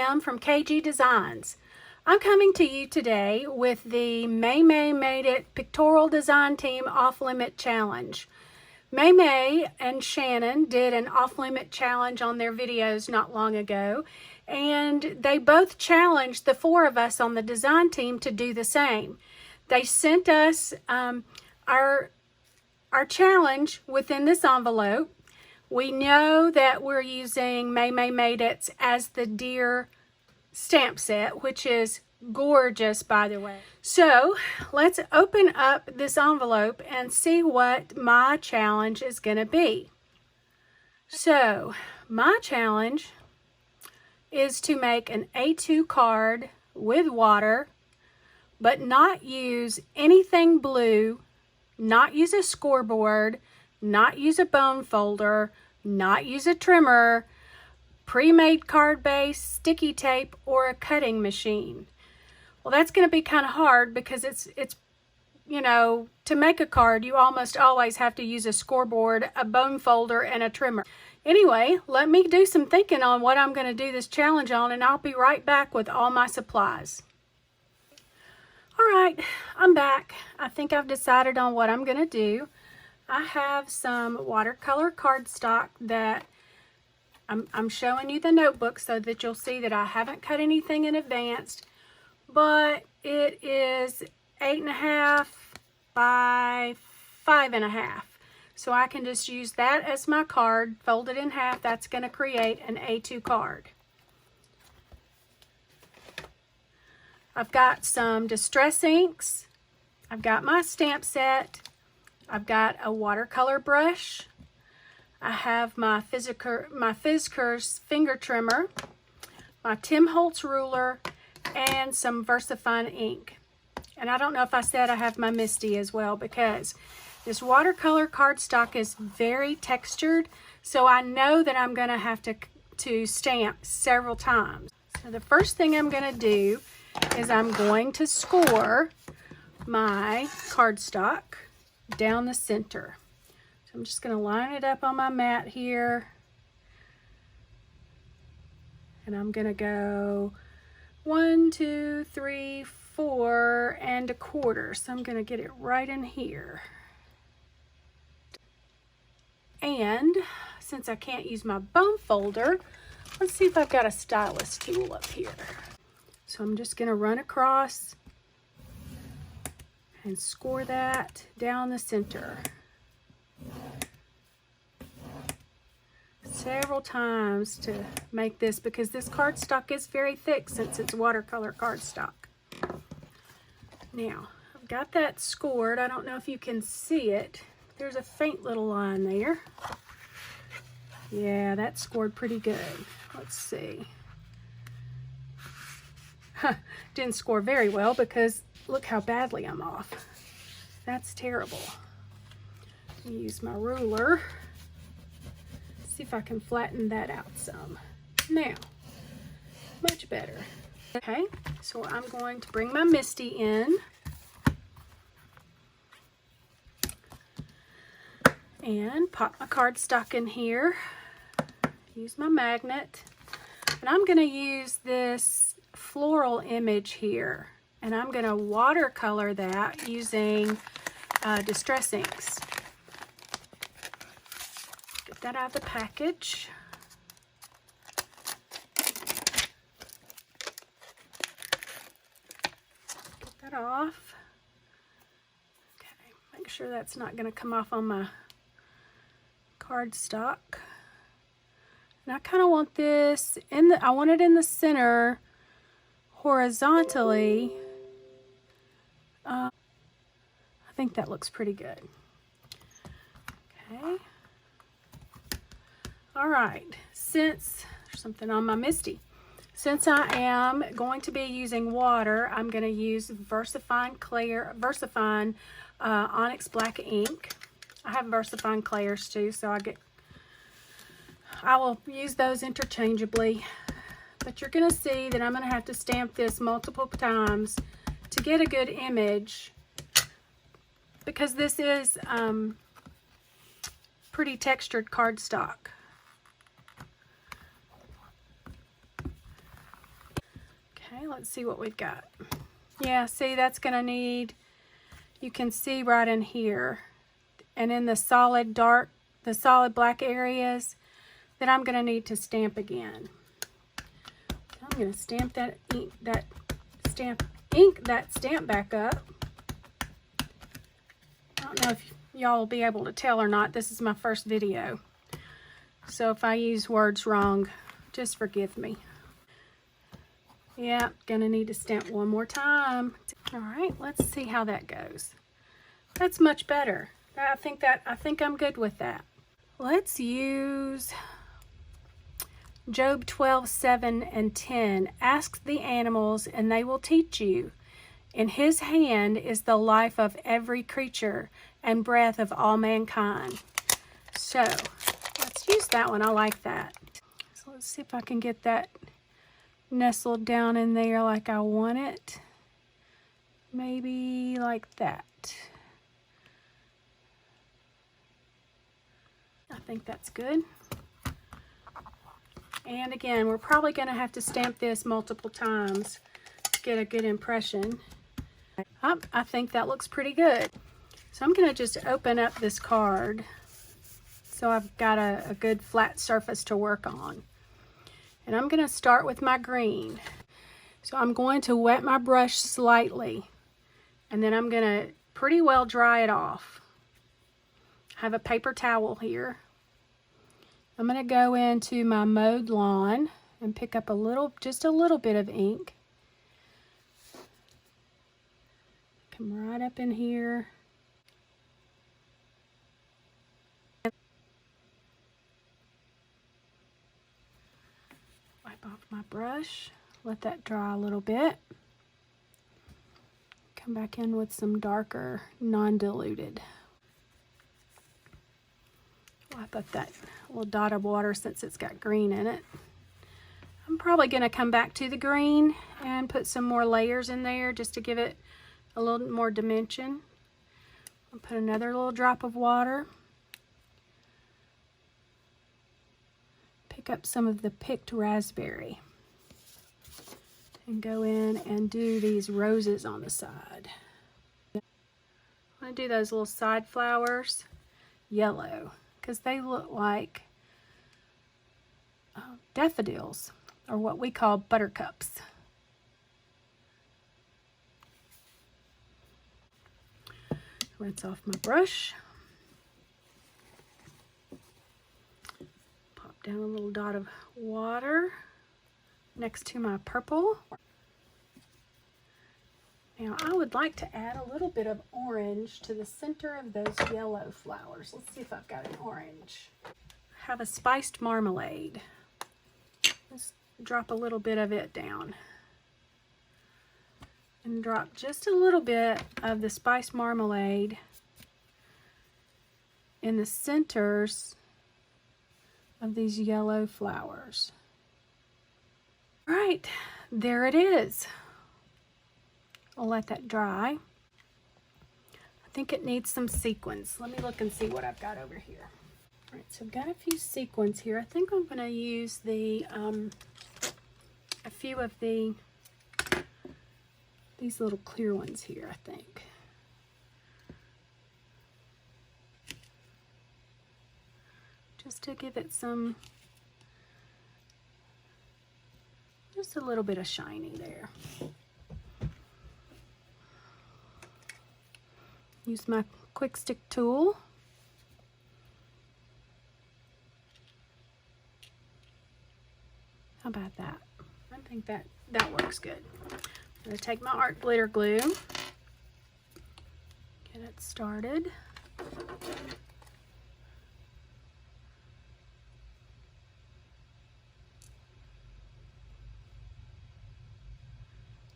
Kim from KG Designs. I'm coming to you today with the Maymay Made It Pictorial Design Team Off Limit Challenge. Maymay and Shannon did an off limit challenge on their videos not long ago, and they both challenged the four of us on the design team to do the same. They sent us our challenge within this envelope. We know that we're using Maymay Made It as the deer stamp set, which is gorgeous, by the way. So let's open up this envelope and see what my challenge is going to be. So my challenge is to make an A2 card with water, but not use anything blue, not use a scoreboard, not use a bone folder, not use a trimmer, pre-made card base, sticky tape, or a cutting machine. Well, that's going to be kind of hard because it's you know, to make a card, you almost always have to use a scoreboard, a bone folder, and a trimmer. Anyway, let me do some thinking on what I'm going to do this challenge on, and I'll be right back with all my supplies. All right, I'm back. I think I've decided on what I'm going to do. I have some watercolor cardstock that I'm showing you the notebook so that you'll see that I haven't cut anything in advance, but it is 8.5 by 5.5. So I can just use that as my card, fold it in half. That's going to create an A2 card. I've got some distress inks. I've got my stamp set. I've got a watercolor brush. I have my Fiskars finger trimmer, my Tim Holtz ruler, and some VersaFine ink. And I don't know if I said I have my Misty as well, because this watercolor cardstock is very textured, so I know that I'm going to have to stamp several times. So the first thing I'm going to do is I'm going to score my cardstock down the center. So I'm just going to line it up on my mat here, and I'm going to go 1, 2, 3, 4 1/4. So I'm going to get it right in here. And since I can't use my bone folder, let's see if I've got a stylus tool up here. So I'm just going to run across and score that down the center several times to make this, because this cardstock is very thick since it's watercolor cardstock. Now, I've got that scored. I don't know if you can see it. There's a faint little line there. Yeah, that's scored pretty good. Let's see. Didn't score very well because look how badly I'm off. That's terrible. Use my ruler. See if I can flatten that out some. Now, much better. Okay, so I'm going to bring my Misty in. And pop my cardstock in here. Use my magnet. And I'm going to use this floral image here. And I'm going to watercolor that using distress inks. Get that out of the package. Get that off. Okay, make sure that's not going to come off on my cardstock. And I kind of want this I want it in the center horizontally. I think that looks pretty good. Okay. All right. Since there's something on my Misty, since I am going to be using water, I'm going to use VersaFine Onyx Black ink. I have VersaFine Clairs too, so I will use those interchangeably. But you're going to see that I'm going to have to stamp this multiple times to get a good image, because this is pretty textured cardstock. Okay, let's see what we've got. Yeah, see, that's going to need, you can see right in here, and in the solid dark, the solid black areas, that I'm going to need to stamp again. So I'm going to stamp that ink, that stamp back up. I don't know if y'all will be able to tell or not. This is my first video, so if I use words wrong, just forgive me. Yeah, gonna need to stamp one more time. All right, let's see how that goes. That's much better. I think I'm good with that. Let's use Job 12:7 and 10. Ask the animals and they will teach you. In his hand is the life of every creature and breath of all mankind. So let's use that one. I like that. So let's see if I can get that nestled down in there like I want it. Maybe like that. I think that's good. And again, we're probably going to have to stamp this multiple times to get a good impression. I think that looks pretty good. So I'm going to just open up this card so I've got a good flat surface to work on. And I'm going to start with my green. So I'm going to wet my brush slightly, and then I'm going to pretty well dry it off. I have a paper towel here. I'm going to go into my mowed lawn and pick up just a little bit of ink. Come right up in here. Wipe off my brush, let that dry a little bit. Come back in with some darker, non-diluted. Wipe up that little dot of water since it's got green in it. I'm probably going to come back to the green and put some more layers in there just to give it a little more dimension. I'll put another little drop of water. Pick up some of the picked raspberry and go in and do these roses on the side. I'm going to do those little side flowers yellow because they look like daffodils, or what we call buttercups. Rinse off my brush. Pop down a little dot of water next to my purple. Now I would like to add a little bit of orange to the center of those yellow flowers. Let's see if I've got an orange. I have a spiced marmalade. Let's drop a little bit of it down. And drop just a little bit of the spiced marmalade in the centers of these yellow flowers. All right, there it is. I'll let that dry. I think it needs some sequins. Let me look and see what I've got over here. All right, so I've got a few sequins here. I think I'm going to use a few of these little clear ones here, I think. Just to give it just a little bit of shiny there. Use my quick stick tool. How about that? I think that works good. I'm going to take my art glitter glue, get it started.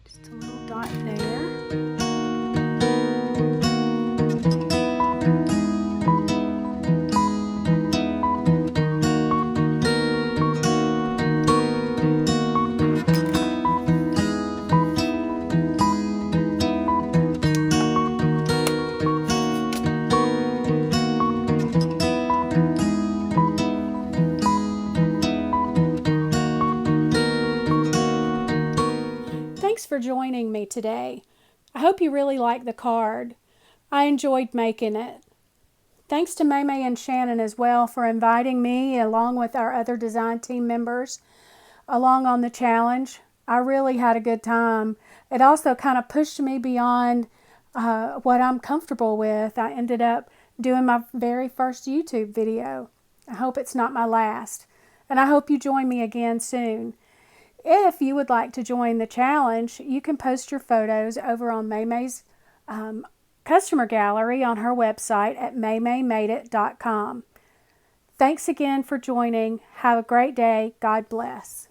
Just a little dot there. me today. I hope you really like the card. I enjoyed making it. Thanks to Maymay and Shannon as well for inviting me, along with our other design team members, along on the challenge. I really had a good time. It also kind of pushed me beyond what I'm comfortable with. I ended up doing my very first YouTube video. I hope it's not my last. And I hope you join me again soon. If you would like to join the challenge, you can post your photos over on Maymay's customer gallery on her website at maymaymadeit.com. Thanks again for joining. Have a great day. God bless.